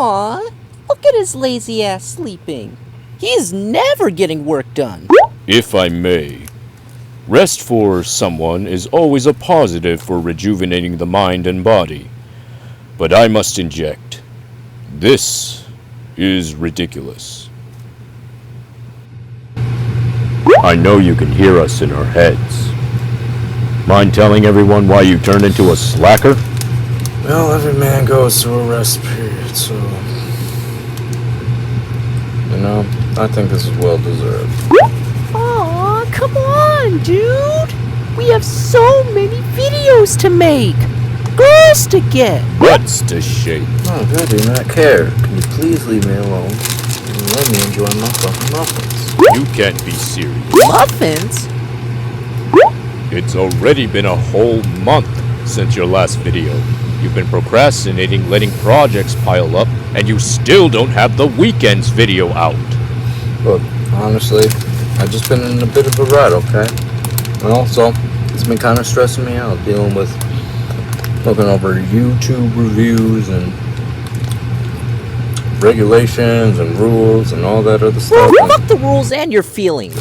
Aw, look at his lazy ass sleeping. He's never getting work done. If I may, rest for someone is always a positive for rejuvenating the mind and body. But I must inject. This is ridiculous. I know you can hear us in our heads. Mind telling everyone why you turned into a slacker? Well, every man goes through a rest period, so... I think this is well deserved. Aw, come on, dude. We have so many videos to make. Girls to get. Butts to shake. Oh, I do not care. Can you please leave me alone and let me enjoy my fucking muffins? You can't be serious. Muffins? It's already been a whole month since your last video. You've been procrastinating, letting projects pile up, and you still don't have the weekend's video out. Look, honestly, I've just been in a bit of a rut, okay? Well, so it's been kind of stressing me out, dealing with looking over YouTube reviews and regulations and rules and all that other stuff. Well, fuck the rules and your feelings.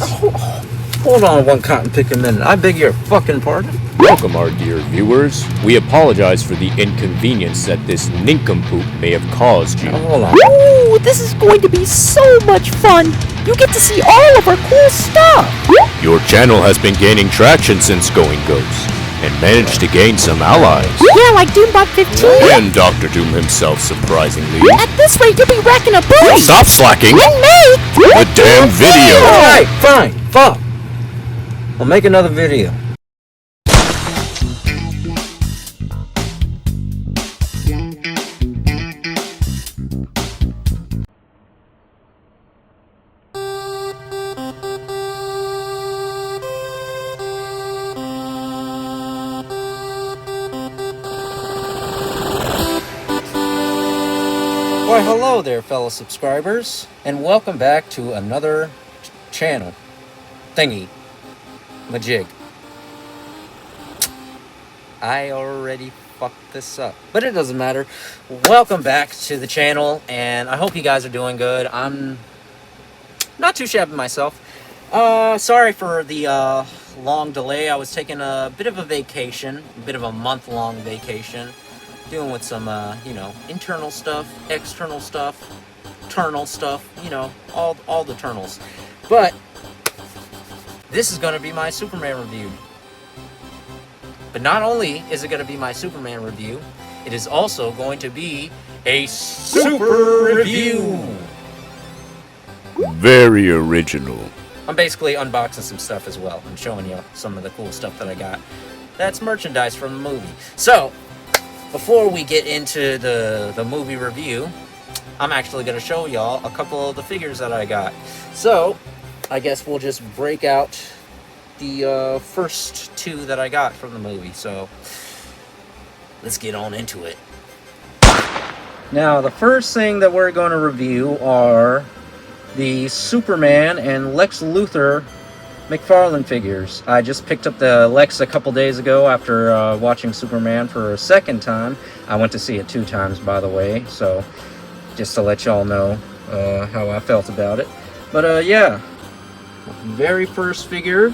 Hold on one cotton picking minute. I beg your fucking pardon? Welcome, our dear viewers. We apologize for the inconvenience that this nincompoop may have caused you. Hold on. Ooh, this is going to be so much fun. You get to see all of our cool stuff. Your channel has been gaining traction since Going Ghost, and managed to gain some allies. Yeah, like Doombot 15. And Dr. Doom himself, surprisingly. At this rate, you'll be racking up booty. Stop slacking! And make The damn video! Alright, fine. Fuck. I'll make another video. Why, hello there, fellow subscribers, and welcome back to another channel thingy majig. I already fucked this up, but it doesn't matter. Welcome back to the channel, and I hope you guys are doing good. I'm not too shabby myself. Sorry for the long delay. I was taking a bit of a vacation, a bit of a month-long vacation, dealing with some, internal stuff, external stuff, ternal stuff, all the ternals. But this is going to be my Superman review. But not only is it going to be my Superman review, it is also going to be a super review. Very original. I'm basically unboxing some stuff as well and showing you some of the cool stuff that I got. That's merchandise from the movie. So, before we get into the movie review, I'm actually going to show y'all a couple of the figures that I got. So, I guess we'll just break out the first two that I got from the movie. So, let's get on into it. Now, the first thing that we're going to review are the Superman and Lex Luthor McFarlane figures. I just picked up the Lex a couple days ago after watching Superman for a second time. I went to see it 2 times, by the way, so just to let y'all know how I felt about it. But yeah, very first figure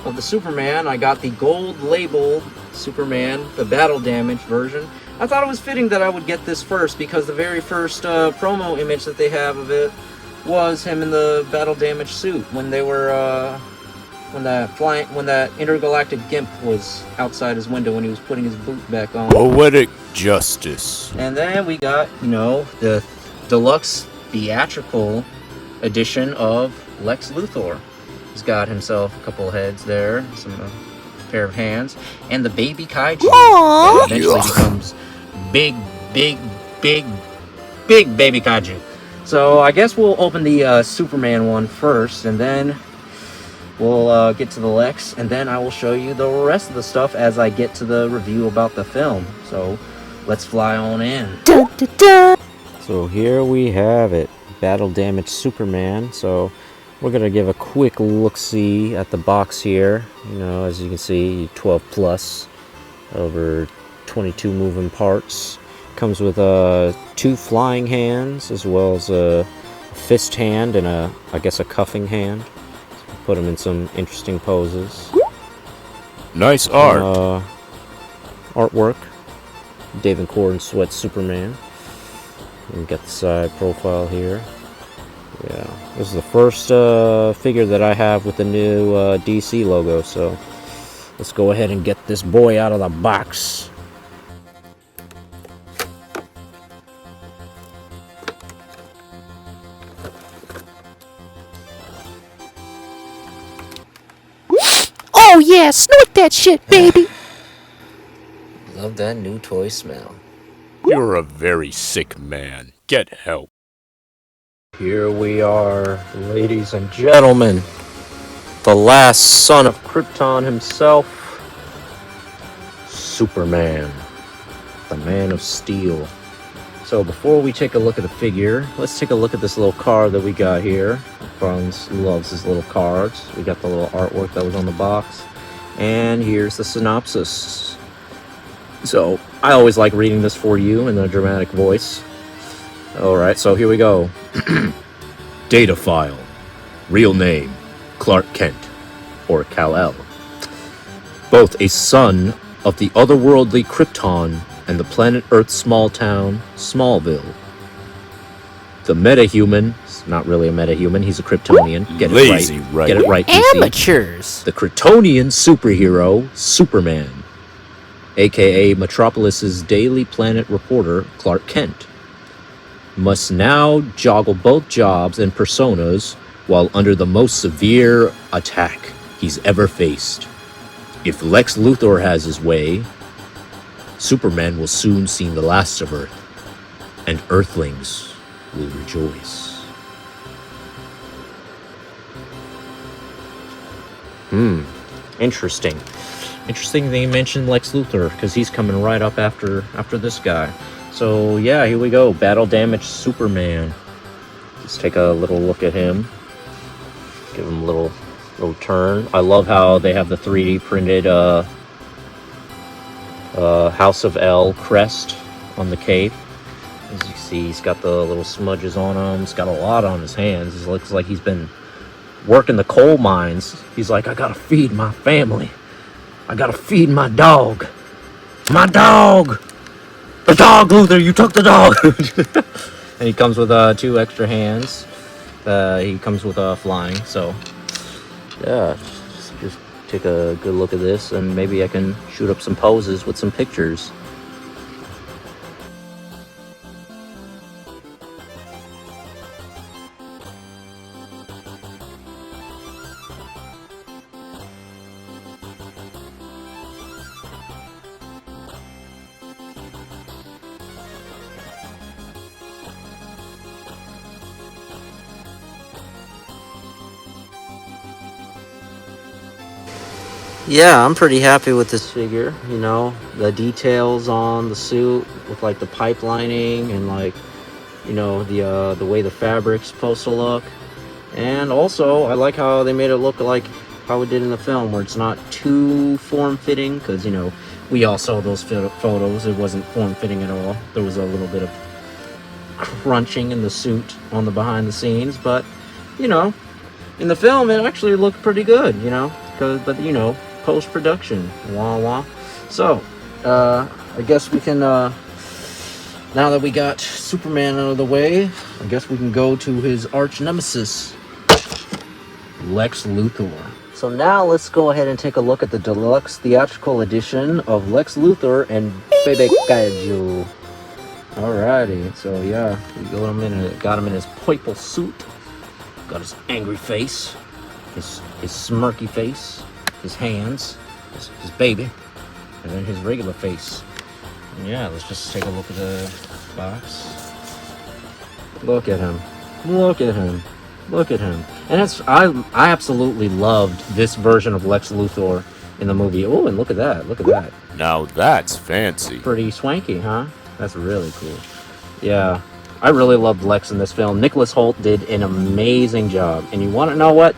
of the Superman, I got the gold labeled Superman, the battle damage version. I thought it was fitting that I would get this first because the very first promo image that they have of it was him in the battle damage suit when they were when that intergalactic gimp was outside his window when he was putting his boot back on. Poetic justice. And then we got, the deluxe theatrical edition of Lex Luthor. He's got himself a couple heads there, some pair of hands, and the baby kaiju that eventually becomes big baby kaiju. So I guess we'll open the Superman one first, and then we'll get to the Lex, and then I will show you the rest of the stuff as I get to the review about the film. So let's fly on in. Dun, dun, dun. So here we have it, battle damage Superman. So we're gonna give a quick look-see at the box here. As you can see, 12 plus, over 22 moving parts. comes with 2 flying hands, as well as a fist hand and I guess a cuffing hand. Put him in some interesting poses. Nice art. Artwork. David Corden sweats Superman. And get the side profile here. Yeah, this is the first figure that I have with the new DC logo, so let's go ahead and get this boy out of the box. Oh yeah, snort that shit, baby. Love that new toy smell. You're a very sick man. Get help. Here we are, ladies and gentlemen. The last son of Krypton himself, Superman, the Man of Steel. So before we take a look at the figure, let's take a look at this little card that we got here. Franz loves his little cards. We got the little artwork that was on the box. And here's the synopsis. So I always like reading this for you in a dramatic voice. Alright, so here we go. Data file. Real name, Clark Kent, or Kal-El. Both a son of the otherworldly Krypton and the planet Earth's small town, Smallville. The metahuman, not really a metahuman, he's a Kryptonian. Get Lazy it right. writer. Get it right, DC. Amateurs. The Kryptonian superhero, Superman, aka Metropolis's Daily Planet reporter, Clark Kent, must now juggle both jobs and personas while under the most severe attack he's ever faced. If Lex Luthor has his way, Superman will soon see the last of Earth, and Earthlings will rejoice. Interesting. Interesting they mentioned Lex Luthor, because he's coming right up after this guy. So yeah, here we go. Battle damaged Superman. Let's take a little look at him. Give him a little turn. I love how they have the 3D printed House of L crest on the cape. As you see, he's got the little smudges on him. He's got a lot on his hands. It looks like he's been working the coal mines. He's like, I gotta feed my family. I gotta feed my dog. My dog! The dog, Luthor! You took the dog! And he comes with 2 extra hands. He comes with flying, so yeah, just take a good look at this, and maybe I can shoot up some poses with some pictures. Yeah, I'm pretty happy with this figure. You know, the details on the suit with like the pipe lining and like, you know, the way the fabric's supposed to look. And also, I like how they made it look like how it did in the film, where it's not too form-fitting, because, you know, we all saw those photos. It wasn't form-fitting at all. There was a little bit of crunching in the suit on the behind the scenes, but, you know, in the film it actually looked pretty good, you know, but, you know, post-production, wah wah. So, I guess we can, now that we got Superman out of the way, I guess we can go to his arch nemesis, Lex Luthor. So now let's go ahead and take a look at the deluxe theatrical edition of Lex Luthor and Bebe Kaiju. Alrighty, so yeah, we got him in his purple suit, got his angry face, his smirky face, his hands, his baby, and then his regular face. And yeah, let's just take a look at the box. Look at him. Look at him. Look at him. And I absolutely loved this version of Lex Luthor in the movie. Oh, and look at that. Look at that. Now that's fancy. Pretty swanky, huh? That's really cool. Yeah, I really loved Lex in this film. Nicholas Hoult did an amazing job. And you want to know what?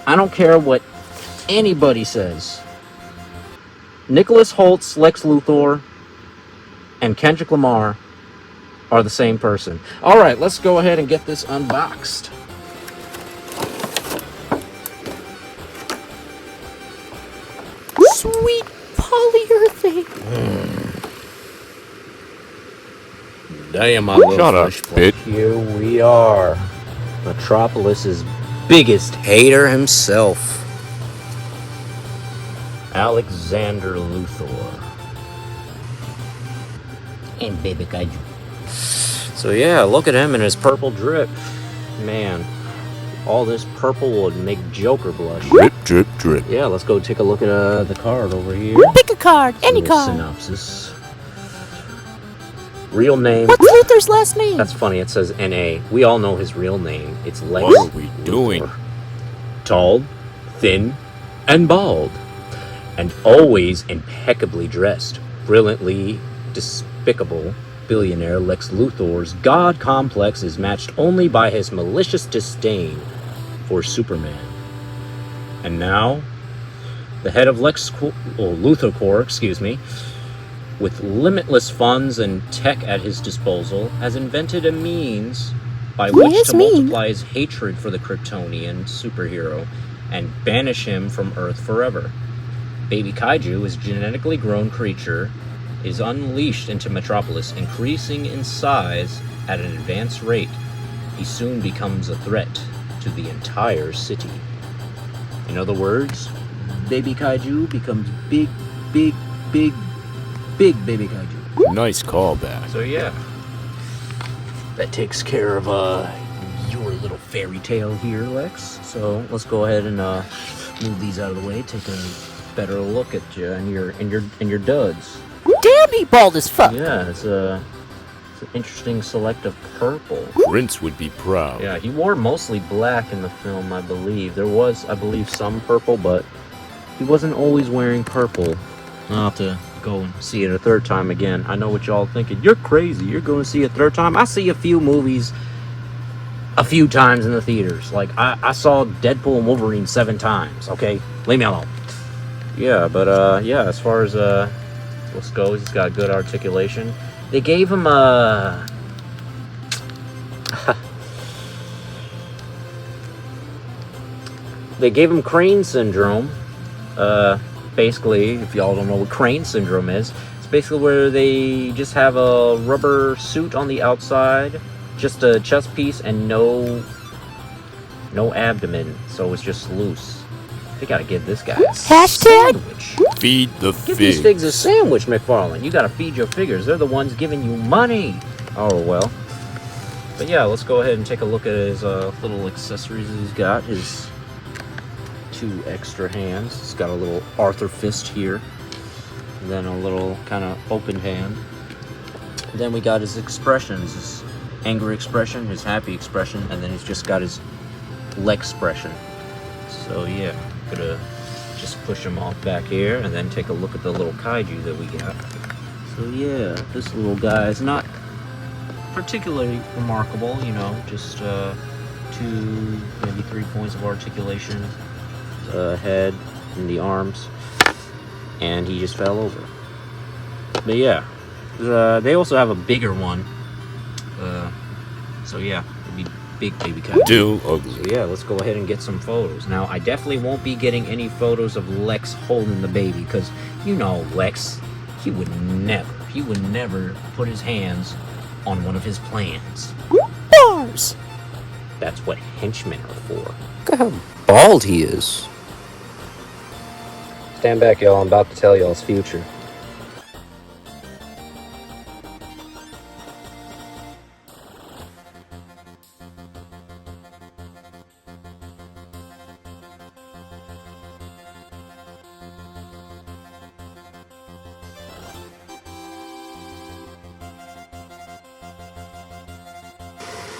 I don't care what anybody says. Nicholas Holt's Lex Luthor and Kendrick Lamar are the same person. All right, let's go ahead and get this unboxed. Sweet polyurethane. Damn, my little Shut up, flesh bitch. Here we are. Metropolis's biggest hater himself. Alexander Luthor. And Baby Kaiju. So yeah, look at him in his purple drip. Man, all this purple would make Joker blush. Drip, drip, drip. Yeah, let's go take a look at the card over here. Pick a card, any Little card. Synopsis. Real name. What's Luther's last name? That's funny. It sasays N.A. We all know his real name. It's Lex. What are we doing? Luthor. Tall, thin, and bald. And always impeccably dressed. Brilliantly despicable billionaire Lex Luthor's God complex is matched only by his malicious disdain for Superman. And now, the head of Luthor Corps, with limitless funds and tech at his disposal, has invented a means by which to multiply his hatred for the Kryptonian superhero and banish him from Earth forever. Baby Kaiju, his genetically grown creature, is unleashed into Metropolis, increasing in size at an advanced rate. He soon becomes a threat to the entire city. In other words, Baby Kaiju becomes big Baby Kaiju. Nice callback. So yeah, that takes care of your little fairy tale here, Lex. So let's go ahead and move these out of the way. Take a better look at you and your duds. Damn, he bald as fuck. Yeah, it's an interesting select of purple. Prince would be proud. Yeah, he wore mostly black in the film, I believe. There was, I believe, some purple, but he wasn't always wearing purple. I'll have to go and see it a third time again. I know what y'all thinking. You're crazy. You're going to see it a third time? I see a few movies a few times in the theaters. Like, I saw Deadpool and Wolverine 7 times, okay? Leave me alone. Yeah, but, yeah, as far as, let's go. He's got good articulation. They gave him they gave him Crane syndrome. Basically, if y'all don't know what Crane syndrome is, it's basically where they just have a rubber suit on the outside, just a chest piece, and no abdomen, so it's just loose. They gotta give this guy a sandwich. Feed the Give these figs. figs a sandwich, McFarlane. You gotta feed your figures. They're the ones giving you money. Oh, well. But yeah, let's go ahead and take a look at his little accessories he's got. His 2 extra hands. He's got a little Arthur fist here. And then a little kind of open hand. Then we got his expressions. His angry expression, his happy expression, and then he's just got his leg expression. So yeah, gonna just push him off back here and then take a look at the little kaiju that we got. So yeah, this little guy is not particularly remarkable, you know, just 2, maybe 3 points of articulation, head and the arms, and he just fell over. But yeah, they also have a bigger one, so yeah, it'd be big baby kaiju. Still ugly. So yeah, let's go ahead and get some photos. Now, I definitely won't be getting any photos of Lex holding the baby, because, you know, Lex, he would never put his hands on one of his plans. Bars. That's what henchmen are for. Look at how bald he is. Stand back, y'all. I'm about to tell y'all's future.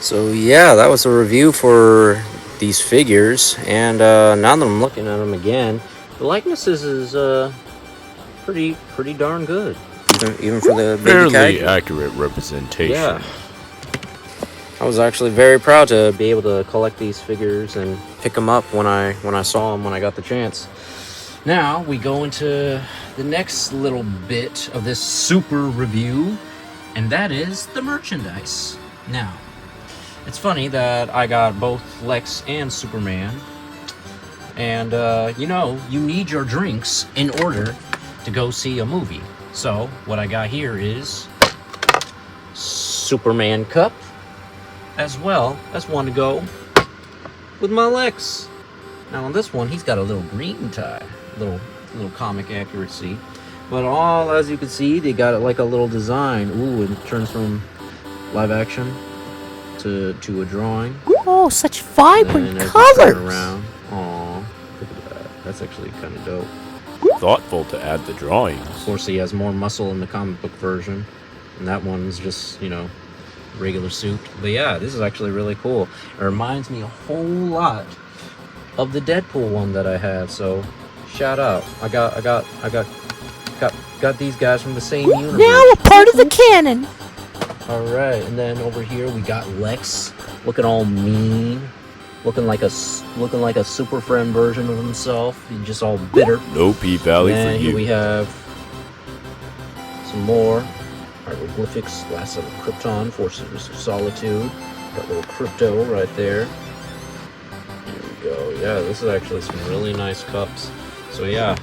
So yeah, that was a review for these figures, and now that I'm looking at them again, the likenesses is pretty darn good, even for the baby Fairly kaiju. accurate representation. Yeah, I was actually very proud to be able to collect these figures and pick them up when I saw them when I got the chance. Now we go into the next little bit of this super review. and that is the merchandise. Now, it's funny that I got both Lex and Superman, and you know, you need your drinks in order to go see a movie. So, what I got here is Superman cup, as well as one to go with my Lex. Now on this one, he's got a little green tie, little comic accuracy. But all, as you can see, they got it like a little design. Ooh, it turns from live action to a drawing. Oh, such vibrant And as you turn colors. around, aw, look at that. That's actually kind of dope. Thoughtful to add the drawings. Of course, he has more muscle in the comic book version, and that one's just, you know, regular suit. But yeah, this is actually really cool. It reminds me a whole lot of the Deadpool one that I have. So, shout out. I got these guys from the same universe. Now a part of the canon. All right, and then over here we got Lex, looking all mean, looking like a super friend version of himself. He's just all bitter. No P-Valley for And here you. we have some more hieroglyphics. Last of Krypton, Forces of Solitude. Got little crypto right there. Here we go. Yeah, this is actually some really nice cups. So yeah,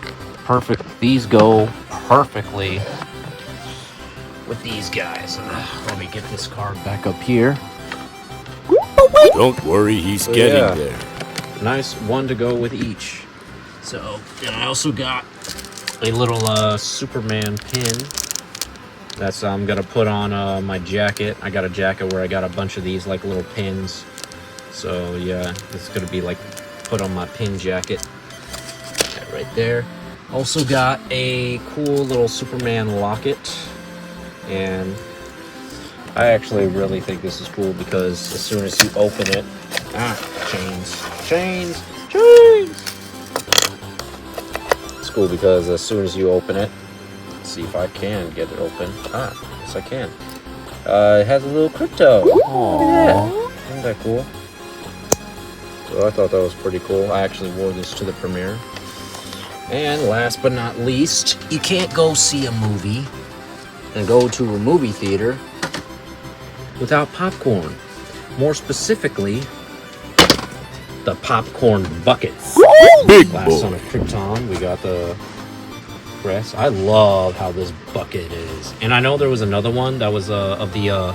perfect. These go perfectly with these guys. Let me get this card back up here. Don't worry, he's So, getting yeah. there. Nice one to go with each. So, and I also got a little Superman pin. That's I'm gonna put on my jacket. I got a jacket where I got a bunch of these like little pins. So yeah, it's gonna be like put on my pin jacket. That right there. Also got a cool little Superman locket, and I actually really think this is cool because as soon as you open it, chains. It's cool because as soon as you open it, let's see if I can get it open. Yes I can. It has a little crypto. Aww. Isn't that cool? So I thought that was pretty cool. I actually wore this to the premiere. And last but not least, you can't go see a movie and go to a movie theater without popcorn. More specifically, the popcorn buckets. Big Last Son boy. of Krypton, we got the press. I love how this bucket is. And I know there was another one that was of the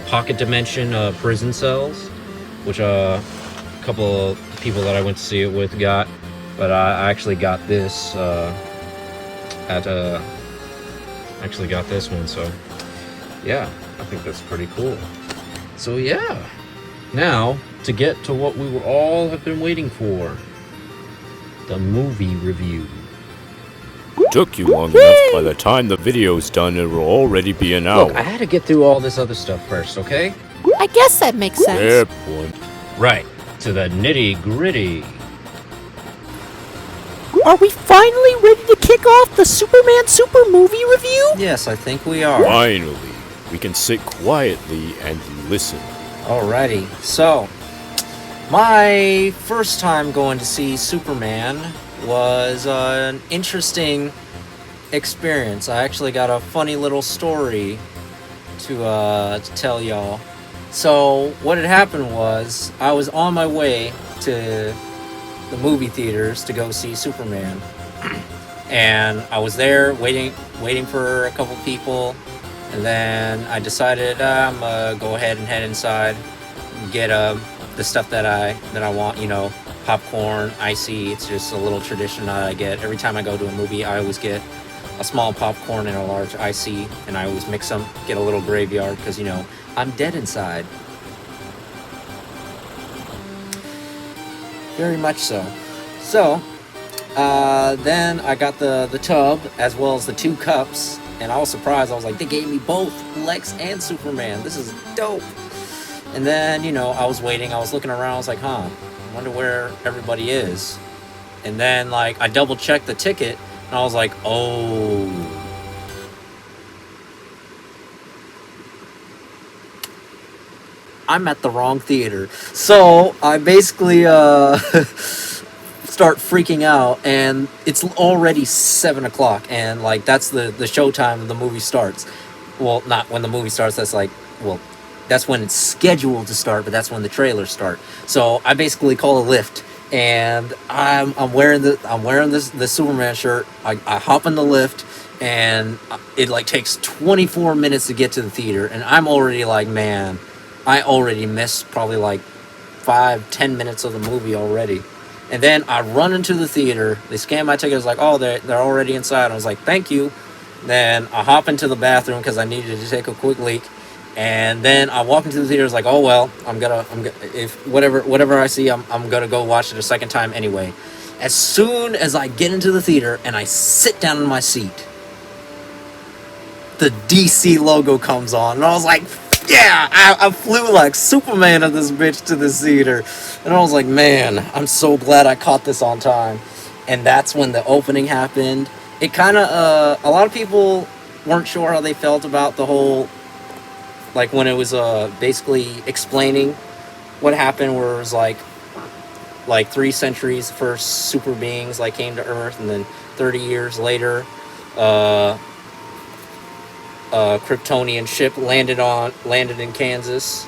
pocket dimension prison cells, which a couple of people that I went to see it with got. But I actually got this actually got this one, so yeah, I think that's pretty cool. So yeah, now to get to what we were all have been waiting for, the movie review. Took you long enough. By the time the video's done, it will already be an hour. Look, I had to get through all this other stuff first, okay? I guess that makes sense. Fair point. Right, to the nitty gritty. Are we finally ready to kick off the Superman Super Movie Review? Yes, I think we are. Finally, we can sit quietly and listen. Alrighty, so my first time going to see Superman was an interesting experience. I actually got a funny little story to tell y'all. So what had happened was I was on my way to the movie theaters to go see Superman, and I was there waiting for a couple people, and then I decided I'm gonna go ahead and head inside and get the stuff that I want, you know, popcorn, icy. It's just a little tradition that I get every time I go to a movie. I always get a small popcorn and a large icy, and I always mix them, get a little graveyard, because, you know, I'm dead inside. Very much so. So, then I got the tub as well as the 2 cups, and I was surprised. I was like, they gave me both Lex and Superman. This is dope. And then, you know, I was waiting. I was looking around. I was like, I wonder where everybody is. And then, like, I double-checked the ticket, and I was like, oh. start freaking out, and it's already 7 o'clock, and like that's the showtime the movie starts. Well, not when the movie starts. That's like, well, that's when it's scheduled to start, but that's when the trailers start. So I basically call a lift, and I'm wearing the Superman shirt. I hop in the lift, and it like takes 24 minutes to get to the theater, and I'm already like, man, I already missed probably like 5-10 minutes of the movie already. And then I run into the theater. They scan my ticket. I was like, oh, they're already inside. I was like, thank you. Then I hop into the bathroom because I needed to take a quick leak. And then I walk into the theater. I was like, oh well, I'm gonna if whatever I see, I'm gonna go watch it a second time anyway. As soon as I get into the theater and I sit down in my seat, the DC logo comes on, and I was like, yeah, I flew like Superman of this bitch to the theater. And I was like, man, I'm so glad I caught this on time. And that's when the opening happened. It kind of, a lot of people weren't sure how they felt about the whole, like when it was basically explaining what happened, where it was like 3 centuries first super beings like came to Earth, and then 30 years later, Kryptonian ship landed in Kansas,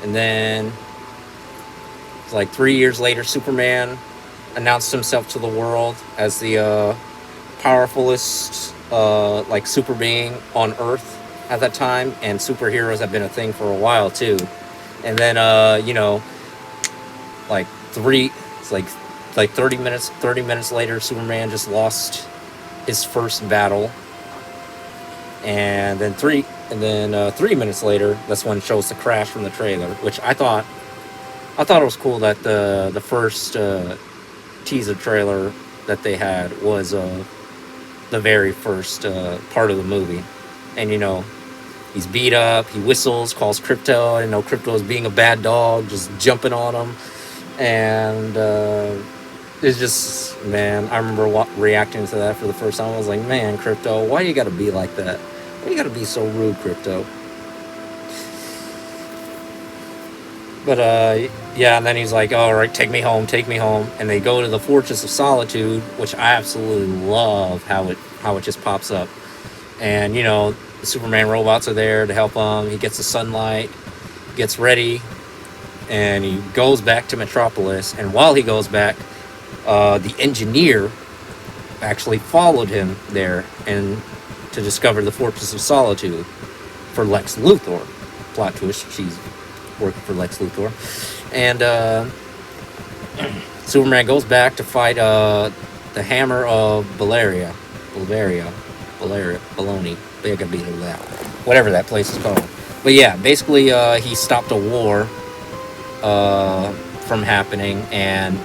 and then it's like 3 years later, Superman announced himself to the world as the powerfulest like super being on Earth at that time, and superheroes have been a thing for a while too. And then like 30 minutes later, Superman just lost his first battle. And then 3 minutes later, that's when it shows the crash from the trailer, which I thought it was cool that the first teaser trailer that they had was the very first part of the movie. And he's beat up, he whistles, calls Crypto, and Crypto is being a bad dog, just jumping on him. And it's just, man, I remember reacting to that for the first time. I was like, man, Crypto, why you gotta be like that? Why you gotta be so rude, Crypto? But yeah, and then he's like, all right, take me home. And they go to the Fortress of Solitude, which I absolutely love how it just pops up. And the Superman robots are there to help him. He gets the sunlight, gets ready, and he goes back to Metropolis. And while he goes back, the engineer actually followed him there and to discover the Fortress of Solitude for Lex Luthor. Plot twist, she's working for Lex Luthor. And Superman goes back to fight the Hammer of Ballonia. Whatever that place is called. But yeah, basically he stopped a war from happening, and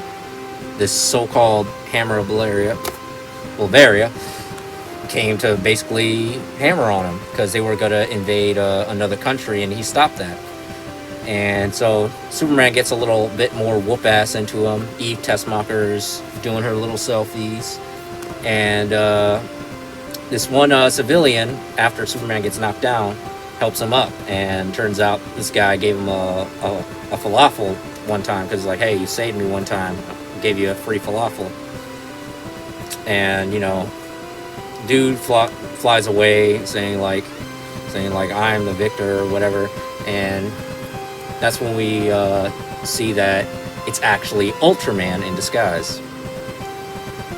this so-called Hammer of Bavaria came to basically hammer on him because they were going to invade another country, and he stopped that. And so Superman gets a little bit more whoop-ass into him. Eve Tessmacher's doing her little selfies. And this one civilian, after Superman gets knocked down, helps him up. And turns out this guy gave him a falafel one time because he's like, hey, you saved me one time. I gave you a free falafel. And, dude flies away saying like I'm the victor or whatever. And that's when we see that it's actually Ultraman in disguise.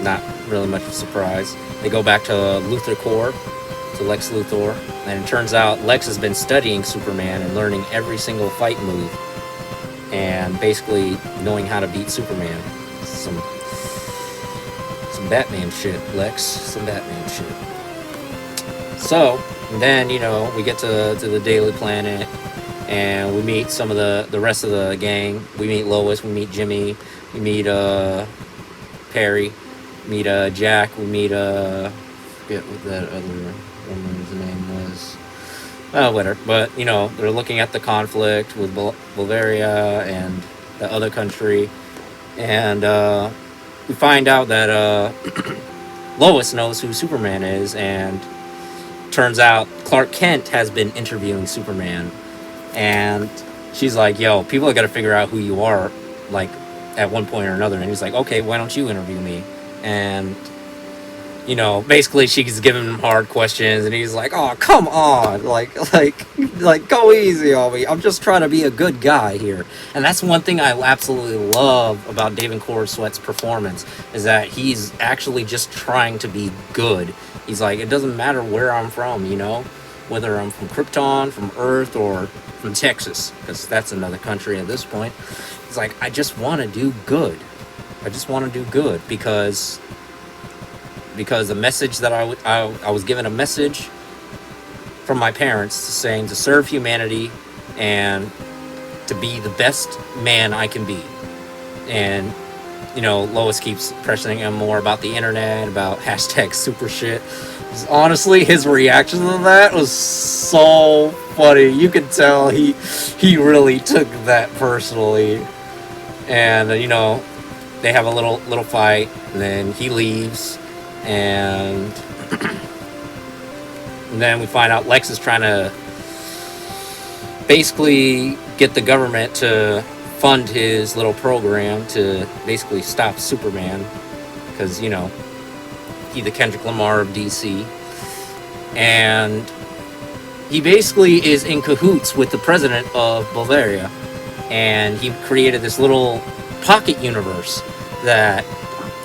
Not really much of a surprise. They go back to Luthor Corps, to Lex Luthor, and it turns out Lex has been studying Superman and learning every single fight move, and basically knowing how to beat Superman. Some Batman shit, Lex. Some Batman shit. So then we get to the Daily Planet. And we meet some of the rest of the gang. We meet Lois, we meet Jimmy, we meet Perry, meet Jack, we meet forget what that other woman's name was. Oh, whatever. But they're looking at the conflict with Bavaria and the other country, and we find out that Lois knows who Superman is, and turns out Clark Kent has been interviewing Superman. And she's like, yo, people are going to figure out who you are, like, at one point or another, and he's like, okay, why don't you interview me? And basically she's giving him hard questions, and he's like, oh, come on, like go easy on me. I'm just trying to be a good guy here. And that's one thing I absolutely love about David Corenswet's performance, is that he's actually just trying to be good. He's like, it doesn't matter where I'm from, whether I'm from Krypton, from Earth, or from Texas, because that's another country at this point. He's like, I just want to do good. I just want to do good because the message that I was given a message from my parents saying to serve humanity and to be the best man I can be. And Lois keeps pressing him more about the internet, about hashtag super shit. Honestly, his reaction to that was so funny. You could tell he really took that personally. And they have a little fight, and then he leaves. And then we find out Lex is trying to basically get the government to fund his little program to basically stop Superman, because he's the Kendrick Lamar of DC, and he basically is in cahoots with the president of Bavaria, and he created this little pocket universe that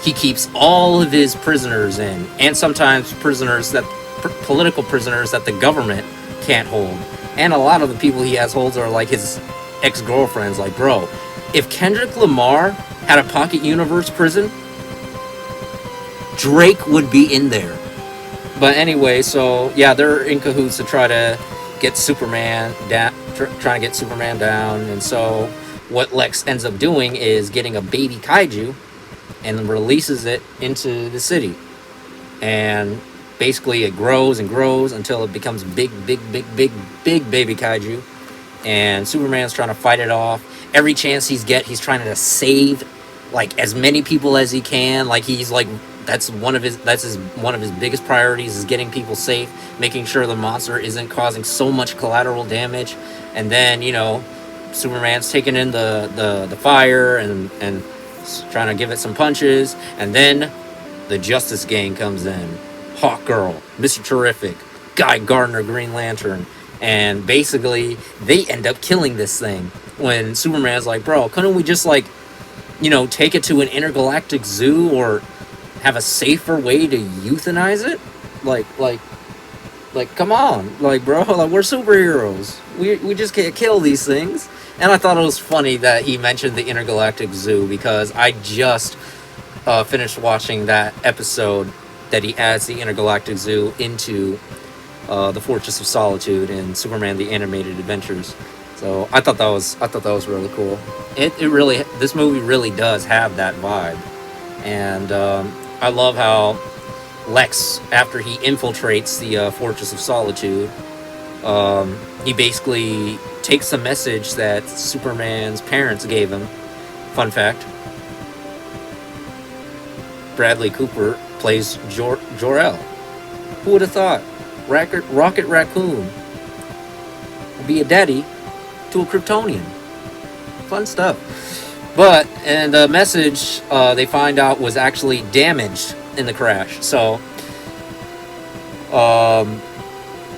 he keeps all of his prisoners in, and sometimes political prisoners that the government can't hold. And a lot of the people he has holds are like his ex-girlfriends. Like, bro, if Kendrick Lamar had a pocket universe prison, Drake would be in there. But anyway, so yeah, they're in cahoots to try to get Superman down, trying to get Superman down. And so what Lex ends up doing is getting a baby kaiju and releases it into the city, and basically it grows and grows until it becomes big baby kaiju, and Superman's trying to fight it off. Every chance he's trying to save like as many people as he can. Like, he's like, that's one of his biggest priorities, is getting people safe, making sure the monster isn't causing so much collateral damage. And then Superman's taking in the fire and trying to give it some punches, and then the Justice Gang comes in. Hawkgirl, Mr. Terrific, Guy Gardner, Green Lantern, and basically they end up killing this thing. When Superman's like, bro, couldn't we just take it to an intergalactic zoo or have a safer way to euthanize it? Like, come on, like, bro, like, we're superheroes. We just can't kill these things. And I thought it was funny that he mentioned the intergalactic zoo, because I just finished watching that episode that he adds the intergalactic zoo into the Fortress of Solitude in Superman: The Animated Adventures. So I thought that was really cool. This movie really does have that vibe, and I love how Lex, after he infiltrates the Fortress of Solitude, he basically takes a message that Superman's parents gave him. Fun fact: Bradley Cooper plays Jor-El. Who would have thought? Rocket Raccoon will be a daddy to a Kryptonian. Fun stuff. And the message they find out was actually damaged in the crash. So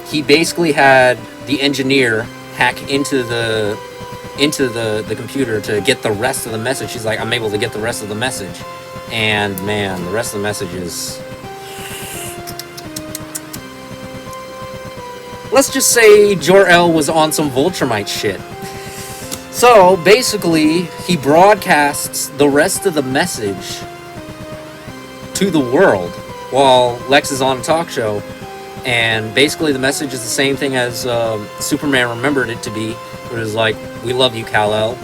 he basically had the engineer hack into the computer to get the rest of the message. He's like, I'm able to get the rest of the message. And man, the rest of the message is, let's just say Jor-El was on some Viltrumite shit. So basically, he broadcasts the rest of the message to the world while Lex is on a talk show. And basically the message is the same thing as Superman remembered it to be. It was like, we love you, Kal-El.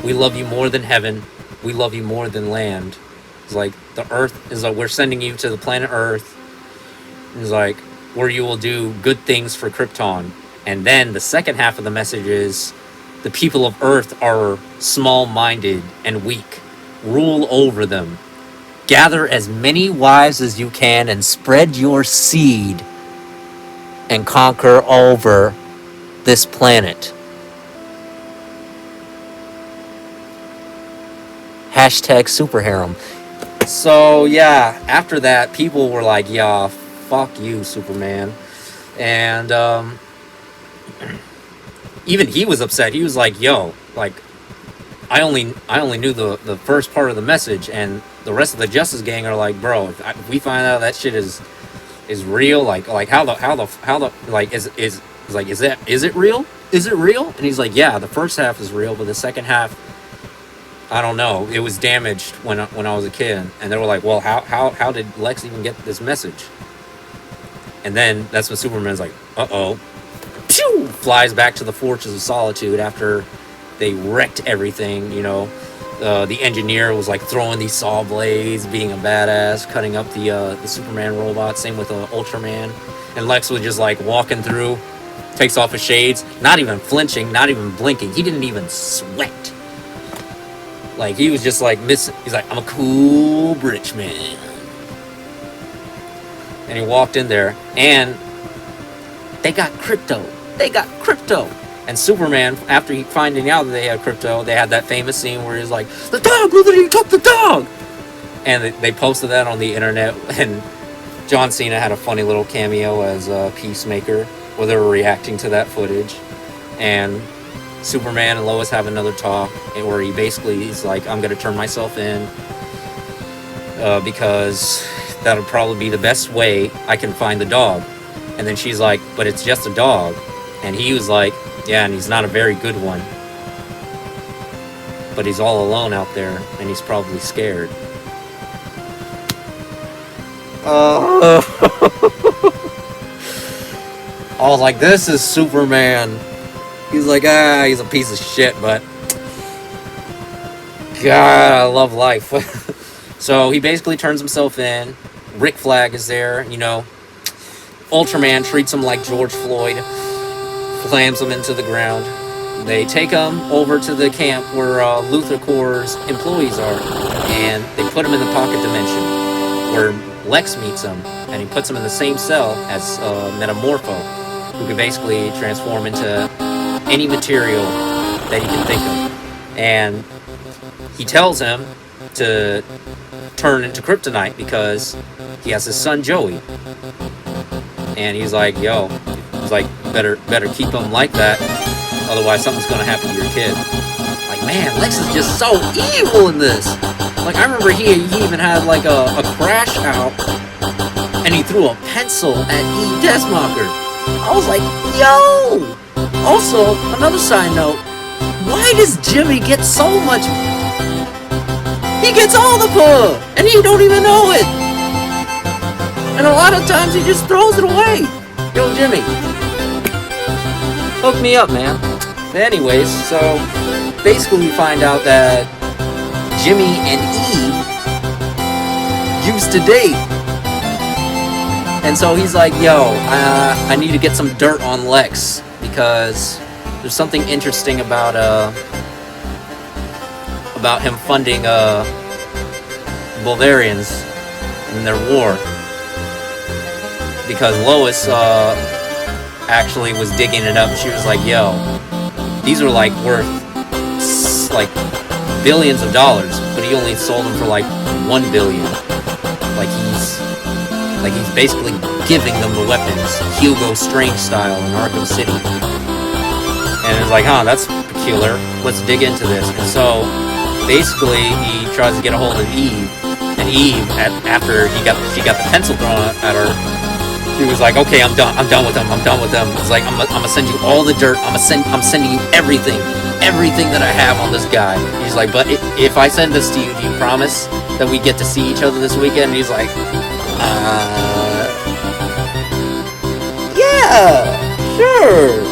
We love you more than heaven. We love you more than land. It's like, the Earth is like, we're sending you to the planet Earth. It's like, where you will do good things for Krypton. And then the second half of the message is, the people of Earth are small-minded and weak. Rule over them. Gather as many wives as you can and spread your seed and conquer over this planet. Hashtag super harem. So yeah, after that, people were like, "Yeah, fuck you, Superman," and even he was upset. He was like, "Yo, like, I only knew the first part of the message, and the rest of the Justice Gang are like, bro, if we find out that shit is real, like how the like is like is it real? Is it real?" And he's like, "Yeah, the first half is real, but the second half, I don't know. It was damaged when I was a kid." And they were like, "Well, how did Lex even get this message?" And then that's when Superman's like, "Uh-oh." Pew! Flies back to the Fortress of Solitude after they wrecked everything, you know. The engineer was like throwing these saw blades, being a badass, cutting up the Superman robot. Same with Ultraman. And Lex was just like walking through, takes off his shades, not even flinching, not even blinking. He didn't even sweat. Like, he was just like missing. He's like, "I'm a cool British man." And he walked in there, and they got crypto. They got crypto. And Superman, after he finding out that they had crypto, they had that famous scene where he's like, "The dog, look at you, took the dog!" And they posted that on the internet, and John Cena had a funny little cameo as Peacemaker, where they were reacting to that footage. And Superman and Lois have another talk, where he basically is like, "I'm going to turn myself in, because that'll probably be the best way I can find the dog." And then she's like, "But it's just a dog." And he was like, "Yeah, and he's not a very good one. But he's all alone out there, and he's probably scared." I was like, this is Superman. He's like, he's a piece of shit, but God, I love life. So he basically turns himself in. Rick Flag is there, you know. Ultraman treats him like George Floyd, slams him into the ground. They take him over to the camp where Luthor Corps' employees are, and they put him in the pocket dimension, where Lex meets him, and he puts him in the same cell as Metamorpho, who can basically transform into any material that he can think of. And he tells him to turn into kryptonite because he has his son Joey. And he's like, "Yo," he's like, better keep him like that, otherwise something's gonna happen to your kid. Like, man, Lex is just so evil in this. Like, I remember he even had like a crash out, and he threw a pencil at E. Desmocker. I was like, yo! Also, another side note, why does Jimmy get so much? He gets all the pub, and he don't even know it. And a lot of times he just throws it away. Yo, Jimmy, hook me up, man. Anyways, so basically we find out that Jimmy and Eve used to date. And so he's like, "Yo, I need to get some dirt on Lex, because there's something interesting about him funding Bulgarians in their war." Because Lois actually was digging it up. She was like, "Yo, these are like worth like billions of dollars, but he only sold them for like 1 billion. Like he's basically giving them the weapons, Hugo Strange style in Arkham City." And it's like, that's peculiar. Let's dig into this. And so basically he tries to get a hold of Eve, and Eve, after she got the pencil thrown at her, he was like, "Okay, I'm done with them. It's like, I'm gonna send you all the dirt. I'm sending you everything that I have on this guy." He's like, "But if I send this to you, do you promise that we get to see each other this weekend?" And he's like, "Yeah, sure.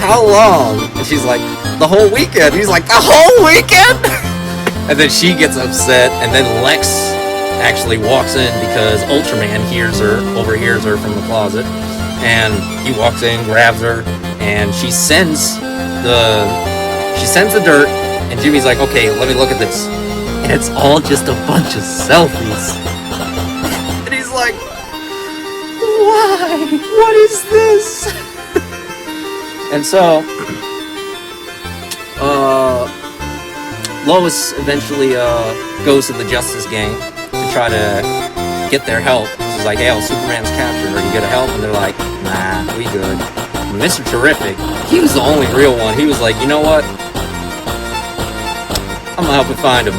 How long?" And she's like, "The whole weekend." He's like, "The whole weekend?" And then she gets upset, and then Lex actually walks in because Ultraman overhears her from the closet, and he walks in, grabs her, and she sends the dirt, and Jimmy's like, "Okay, let me look at this," and it's all just a bunch of selfies. And he's like, "Why? What is this?" And so Lois eventually goes to the Justice Gang to try to get their help. She's like, hey, Superman's captured. Are you gonna help? And they're like, nah, we good. And Mr. Terrific, he was the only real one. He was like, you know what? I'm gonna help you find him.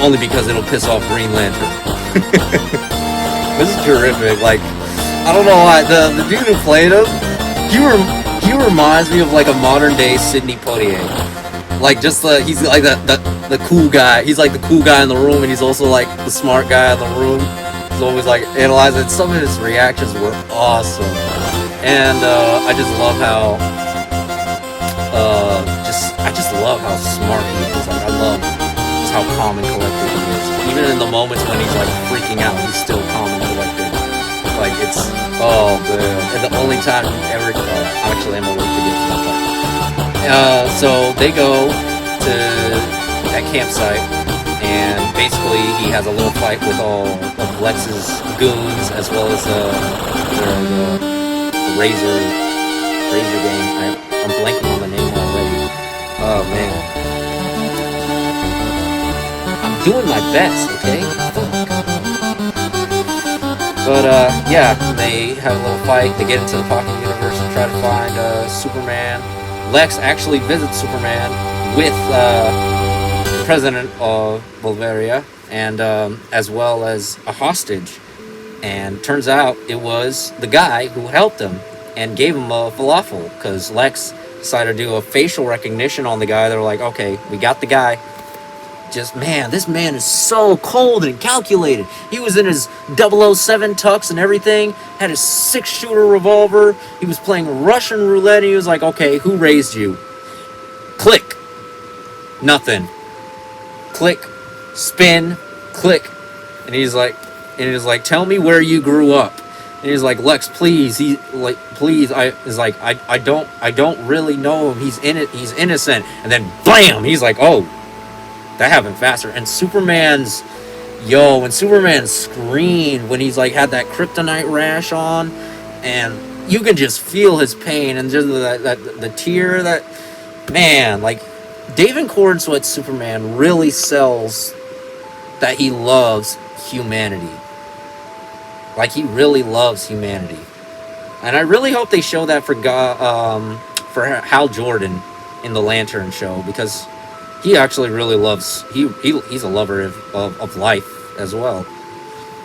Only because it'll piss off Green Lantern. Mr. Terrific, like, I don't know why. The dude who played him, he reminds me of like a modern day Sidney Poitier. Like, just he's like the cool guy. He's like the cool guy in the room, and he's also like the smart guy in the room. He's always like analyzing. Some of his reactions were awesome, and I just love how I just love how smart he is. Like, I love just how calm and collected he is. Even in the moments when he's like freaking out, he's still calm and collected. Like, it's, oh man. And the only time you ever, actually I'm gonna wait to get to that part. So they go to that campsite, and basically he has a little fight with all of Lex's goons, as well as the Razor gang. I'm blanking on the name already. Oh man. I'm doing my best, okay? But yeah, they have a little fight. They get into the Pocket Universe and try to find Superman. Lex actually visits Superman with the president of Bulgaria, and as well as a hostage. And turns out it was the guy who helped him and gave him a falafel, because Lex decided to do a facial recognition on the guy. They're like, okay, we got the guy. Just, man, this man is so cold and calculated. He was in his 007 tux and everything, had his 6-shooter revolver. He was playing Russian roulette. And he was like, okay, who raised you? Click. Nothing. Click. Spin. Click. And he's like, tell me where you grew up. And he's like, Lex, please. I don't really know him. He's innocent. And then blam, he's like, oh, that happened faster. And when Superman screamed, when he's like had that kryptonite rash on, and you can just feel his pain, and just the tear, that, man, like, David Cornsweet's Superman really sells that he loves humanity. Like, he really loves humanity. And I really hope they show that for Hal Jordan in the Lantern show, because he actually really loves, he's a lover of life as well.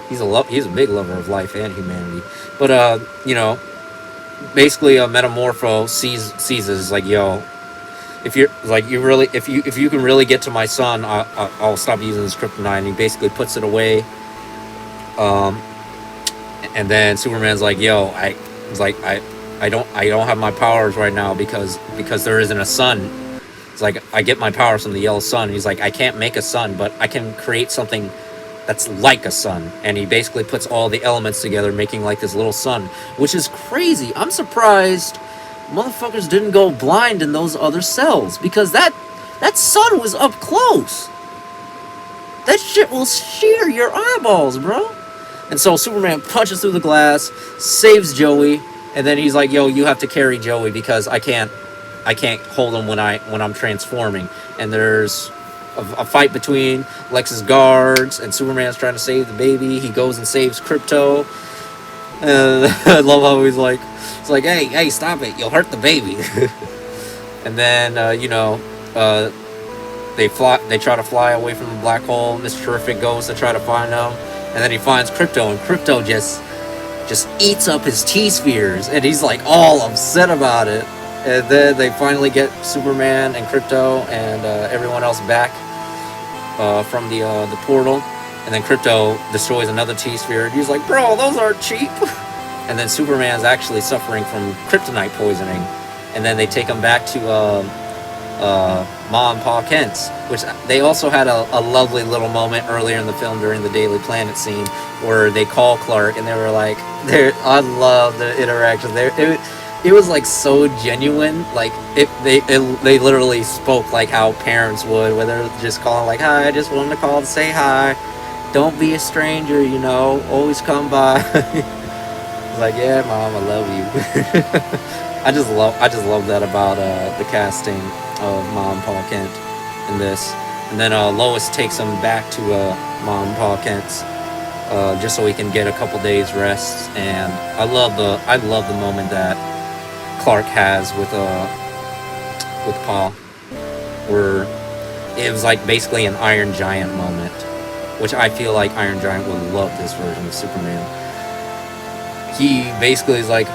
He's a big lover of life and humanity. But basically Metamorpho sees it as like, yo, if you can really get to my son, I'll stop using this kryptonite. And he basically puts it away. And then Superman's like, yo, I don't have my powers right now because there isn't a sun. It's like, I get my powers from the yellow sun. He's like, I can't make a sun, but I can create something that's like a sun. And he basically puts all the elements together, making like this little sun, which is crazy. I'm surprised motherfuckers didn't go blind in those other cells, because that sun was up close. That shit will shear your eyeballs, bro. And so Superman punches through the glass, saves Joey, and then he's like, yo, you have to carry Joey because I can't hold him when I'm transforming. And there's a fight between Lex's guards, and Superman's trying to save the baby. He goes and saves Krypto. And I love how he's like, it's like, hey, stop it, you'll hurt the baby. And then they try to fly away from the black hole. Mr. Terrific goes to try to find them, and then he finds Krypto, and Krypto just eats up his T-spheres, and he's like all upset about it. And then they finally get Superman and Krypto and everyone else back from the portal. And then Krypto destroys another T-sphere. And he's like, bro, those aren't cheap. And then Superman's actually suffering from kryptonite poisoning. And then they take him back to Ma and Pa Kent's, which they also had a lovely little moment earlier in the film during the Daily Planet scene where they call Clark, and they were like, I love the interaction. It was like so genuine. Like they literally spoke like how parents would, where they're just calling like, hi, I just wanted to call to say hi. Don't be a stranger, always come by. It's like, yeah, Mom, I love you. I just love that about the casting of Ma and Pa Kent in this. and then Lois takes him back to Mom and Pa Kent's, just so he can get a couple days rest. And I love the moment that Clark has with Pa, where it was like basically an Iron Giant moment, which I feel like Iron Giant would love this version of Superman. He basically is like,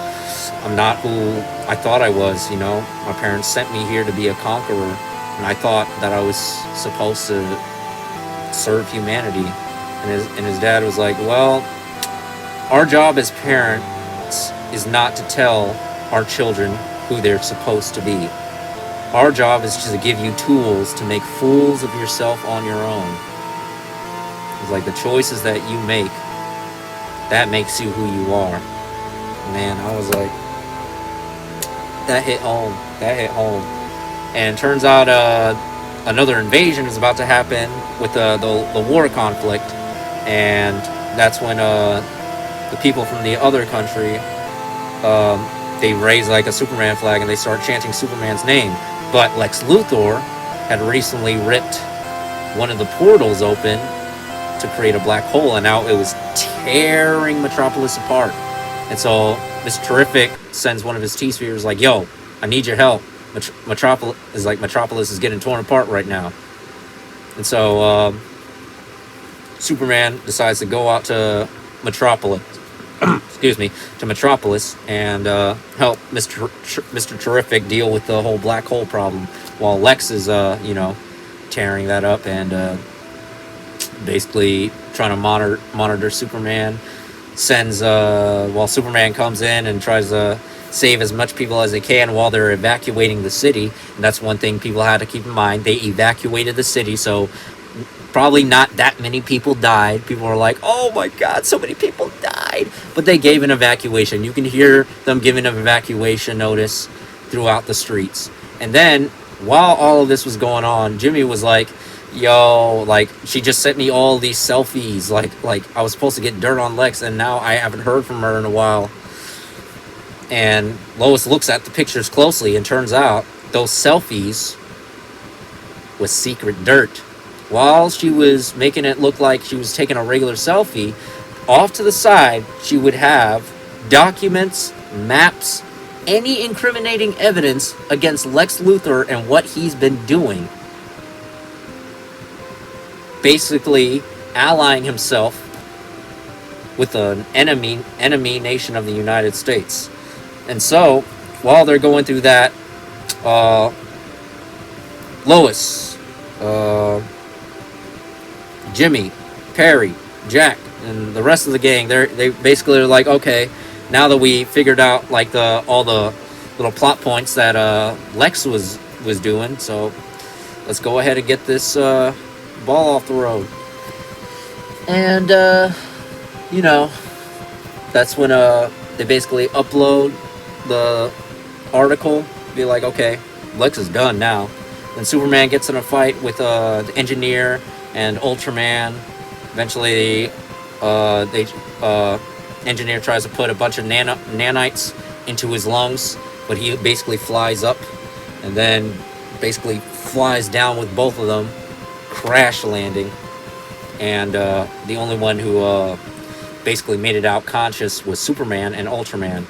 I'm not who I thought I was, you know. My parents sent me here to be a conqueror, and I thought that I was supposed to serve humanity. And his dad was like, well, our job as parents is not to tell our children who they're supposed to be. Our job is just to give you tools to make fools of yourself on your own. It's like the choices that you make, that makes you who you are. Man, I was like, that hit home. And it turns out another invasion is about to happen with the war conflict. And that's when the people from the other country, they raise like a Superman flag and they start chanting Superman's name. But Lex Luthor had recently ripped one of the portals open to create a black hole, and now it was tearing Metropolis apart. And so Mr. Terrific sends one of his T-Spheres like, yo, I need your help. Metropolis is getting torn apart right now. And so Superman decides to go out to Metropolis and help Mr. Terrific deal with the whole black hole problem, while Lex is tearing that up and basically trying to monitor Superman. While Superman comes in and tries to save as much people as they can while they're evacuating the city. And that's one thing people had to keep in mind. They evacuated the city, so probably not that many people died. People were like, oh my god, so many people died. But they gave an evacuation. You can hear them giving an evacuation notice throughout the streets. And then, while all of this was going on, Jimmy was like, yo, like, she just sent me all these selfies. Like I was supposed to get dirt on Lex, and now I haven't heard from her in a while. And Lois looks at the pictures closely, and turns out those selfies was secret dirt. While she was making it look like she was taking a regular selfie, off to the side, she would have documents, maps, any incriminating evidence against Lex Luthor and what he's been doing. Basically, allying himself with an enemy nation of the United States. And so, while they're going through that, Lois, Jimmy, Perry, Jack, and the rest of the gang, they basically are like, okay, now that we figured out like all the little plot points that Lex was doing, so let's go ahead and get this ball off the road. And that's when they basically upload the article, be like, okay, Lex is done now. Then Superman gets in a fight with the Engineer and Ultraman. Eventually, Engineer tries to put a bunch of nanites into his lungs, but he basically flies up and then basically flies down with both of them, crash landing. And the only one who basically made it out conscious was Superman and Ultraman.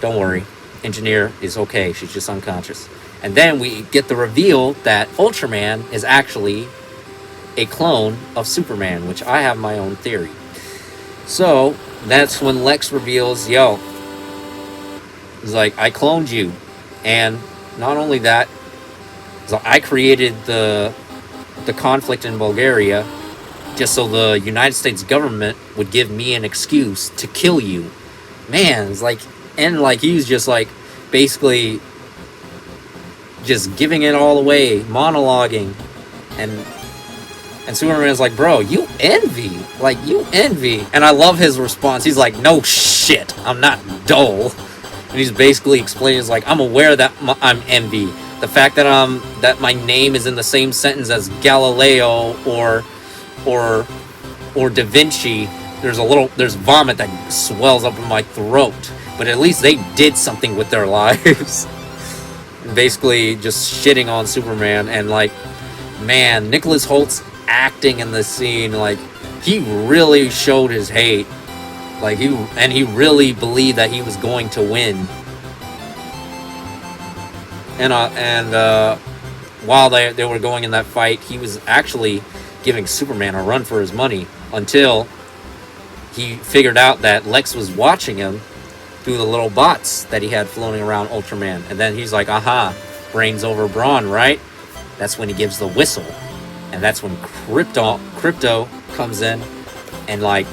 Don't worry, Engineer is okay, she's just unconscious. And then we get the reveal that Ultraman is actually a clone of Superman, which I have my own theory. So that's when Lex reveals, yo, he's like, I cloned you. And not only that, so I created the conflict in Bulgaria just so the United States government would give me an excuse to kill you. Man, it's like, and like he was just like basically just giving it all away, monologuing, and Superman's like, bro, you envy. And I love his response. He's like, no shit, I'm not dull. And he's basically explaining, he's like, I'm aware that I'm envy. The fact that my name is in the same sentence as Galileo or Da Vinci, there's vomit that swells up in my throat. But at least they did something with their lives. Basically just shitting on Superman, and like man, Nicholas Holt's acting in this scene, like, he really showed his hate. Like, he really believed that he was going to win. And while they were going in that fight, he was actually giving Superman a run for his money until he figured out that Lex was watching him through the little bots that he had floating around Ultraman. And then he's like, aha, brains over brawn, right? That's when he gives the whistle. And that's when Crypto comes in and, like,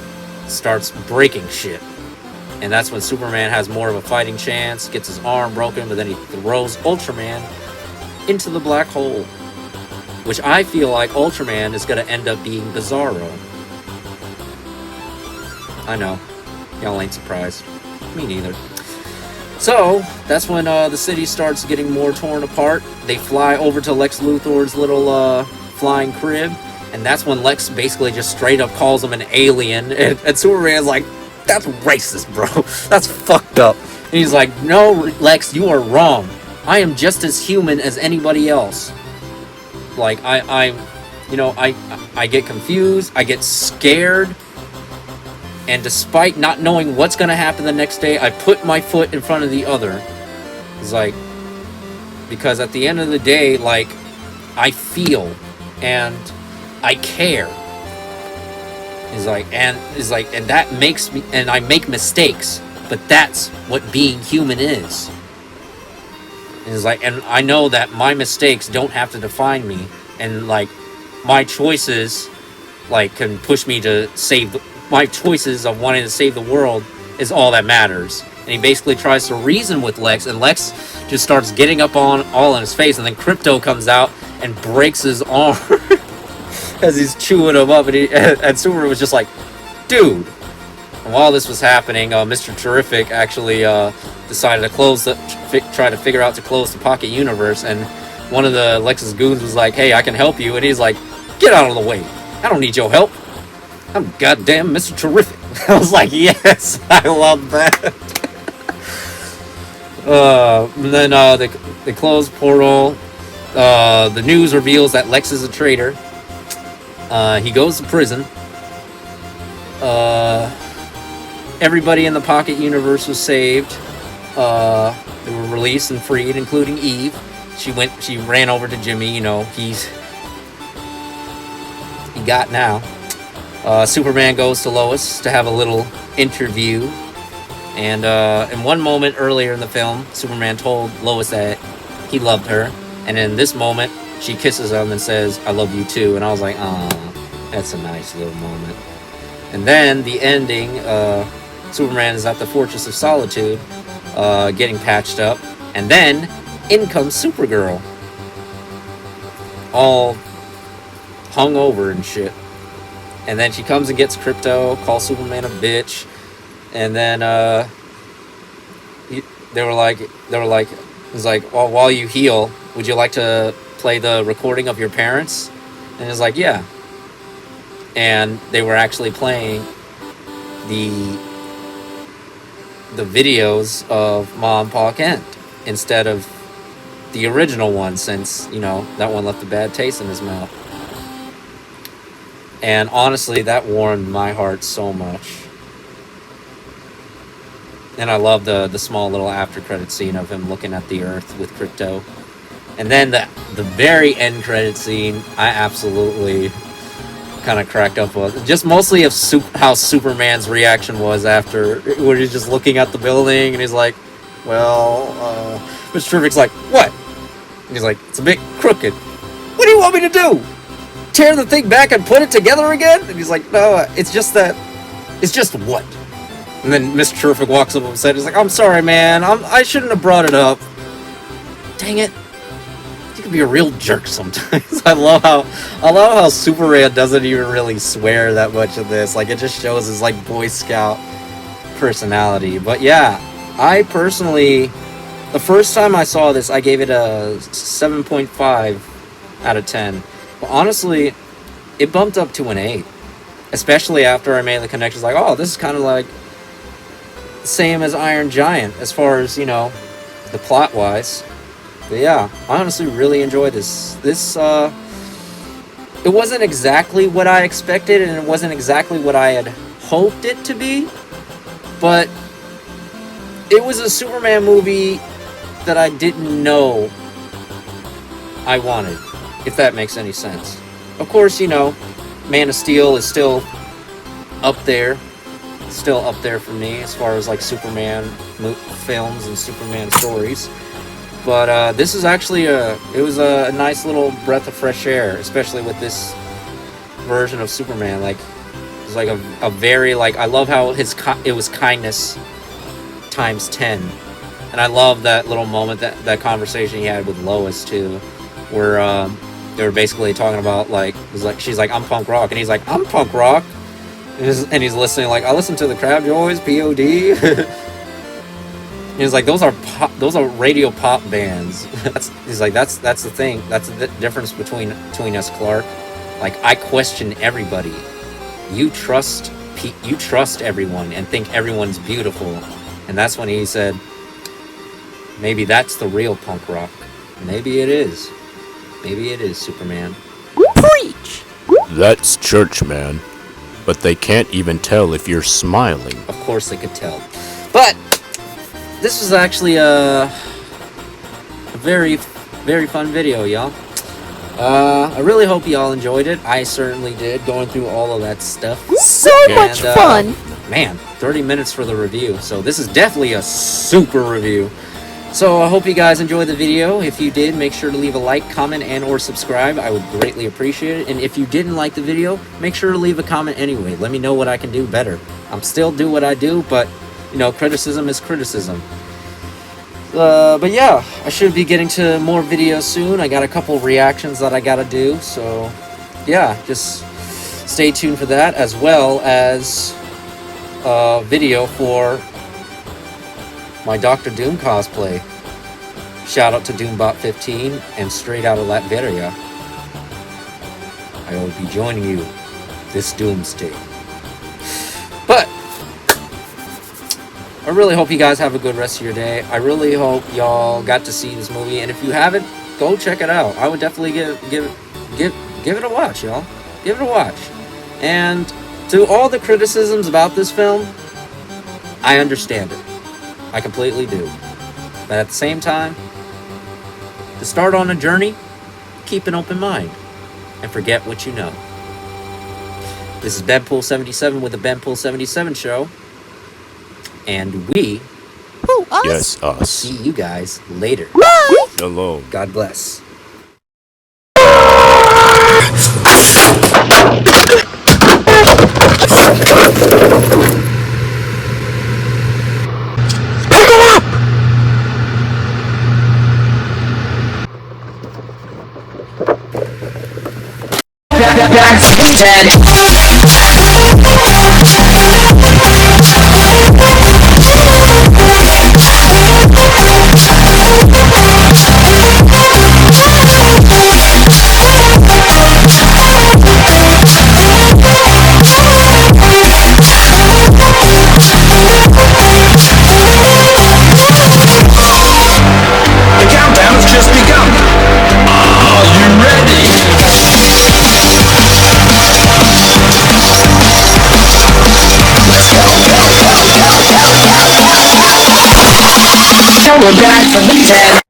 starts breaking shit. And that's when Superman has more of a fighting chance, gets his arm broken, but then he throws Ultraman into the black hole. Which I feel like Ultraman is going to end up being Bizarro. I know. Y'all ain't surprised. Me neither. So, that's when the city starts getting more torn apart. They fly over to Lex Luthor's little flying crib. And that's when Lex basically just straight up calls him an alien. And Superman's like, that's racist, bro. That's fucked up. And he's like, no, Lex, you are wrong. I am just as human as anybody else. Like, I get confused. I get scared. And despite not knowing what's going to happen the next day, I put my foot in front of the other. It's like, because at the end of the day, like, I feel and I care. And that makes me, and I make mistakes, but that's what being human is. It's like, and I know that my mistakes don't have to define me, and like, my choices, like, can push me to my choices of wanting to save the world is all that matters. And he basically tries to reason with Lex, and Lex just starts getting up on all in his face, and then Crypto comes out and breaks his arm. As he's chewing him up, and Superman was just like, dude. And while this was happening, Mr. Terrific actually decided to try to figure out to close the Pocket Universe, and one of the Lex's goons was like, hey, I can help you, and he's like, get out of the way. I don't need your help. I'm goddamn Mr. Terrific. I was like, yes, I love that. And then they close Portal. The news reveals that Lex is a traitor. He goes to prison. Everybody in the Pocket Universe was saved. They were released and freed, including Eve. She ran over to Jimmy. You know, he got now. Superman goes to Lois to have a little interview. And in one moment earlier in the film, Superman told Lois that he loved her. And in this moment, she kisses him and says, I love you too. And I was like, oh, that's a nice little moment. And then the ending, Superman is at the Fortress of Solitude, getting patched up. And then in comes Supergirl. All hung over and shit. And then she comes and gets Crypto, calls Superman a bitch. And then they were like, it's like, well, while you heal, would you like to play the recording of your parents? And it's like, yeah. And they were actually playing the videos of Mom and Pa Kent instead of the original one, since, you know, that one left a bad taste in his mouth. And honestly, that warmed my heart so much. And I love the small little after credit scene of him looking at the Earth with Crypto. And then the very end credit scene, I absolutely kind of cracked up with. Just mostly of how Superman's reaction was after, where he's just looking at the building and he's like, well, Mr. Terrific's like, what? And he's like, it's a bit crooked. What do you want me to do? Tear the thing back and put it together again? And he's like, no, it's just what? And then Mr. Terrific walks up and said, he's like, I'm sorry, man. I shouldn't have brought it up. Dang it. You can be a real jerk sometimes. I love how Superman doesn't even really swear that much in this. Like, it just shows his, like, Boy Scout personality. But yeah, I personally, the first time I saw this, I gave it a 7.5 out of 10. But honestly, it bumped up to an 8. Especially after I made the connections, like, oh, this is kind of like same as Iron Giant as far as, you know, the plot wise. But yeah, I honestly really enjoyed this. This it wasn't exactly what I expected, and it wasn't exactly what I had hoped it to be, but it was a Superman movie that I didn't know I wanted, if that makes any sense. Of course, you know, Man of Steel is still up there for me as far as like Superman films and Superman stories. But this is actually it was a nice little breath of fresh air, especially with this version of Superman. Like, it's like a very, like, I love how it was kindness times 10. And I love that little moment, that conversation he had with Lois too, where they were basically talking about, like, it was like, she's like, I'm punk rock, and he's like, I'm punk rock, and he's listening, like, I listen to the Crab Joys, POD. He's like, those are radio pop bands. He's like, that's the thing. That's the difference between us, Clark. Like, I question everybody. You trust everyone and think everyone's beautiful. And that's when he said, maybe that's the real punk rock. Maybe it is. Maybe it is, Superman. Preach! That's church, man. But they can't even tell if you're smiling. Of course they could tell. But this was actually a very, very fun video, y'all. I really hope y'all enjoyed it. I certainly did, going through all of that stuff. So much fun! Man, 30 minutes for the review. So this is definitely a super review. So I hope you guys enjoyed the video. If you did, make sure to leave a like, comment, and or subscribe. I would greatly appreciate it. And if you didn't like the video, make sure to leave a comment anyway. Let me know what I can do better. I'm still do what I do, but, you know, criticism is criticism. But yeah, I should be getting to more videos soon. I got a couple reactions that I gotta do. So yeah, just stay tuned for that, as well as a video for my Dr. Doom cosplay. Shout out to Doombot15 and straight out of Latveria. I will be joining you this doomsday. But I really hope you guys have a good rest of your day. I really hope y'all got to see this movie, and if you haven't, go check it out. I would definitely give it a watch, y'all. Give it a watch. And to all the criticisms about this film, I understand it. I completely do. But at the same time, to start on a journey, keep an open mind and forget what you know. This is BenPool77 with the BenPool77 Show. And we... Who, us? Yes, us. See you guys later. Bye! Shalom. God bless. We're back from the dead.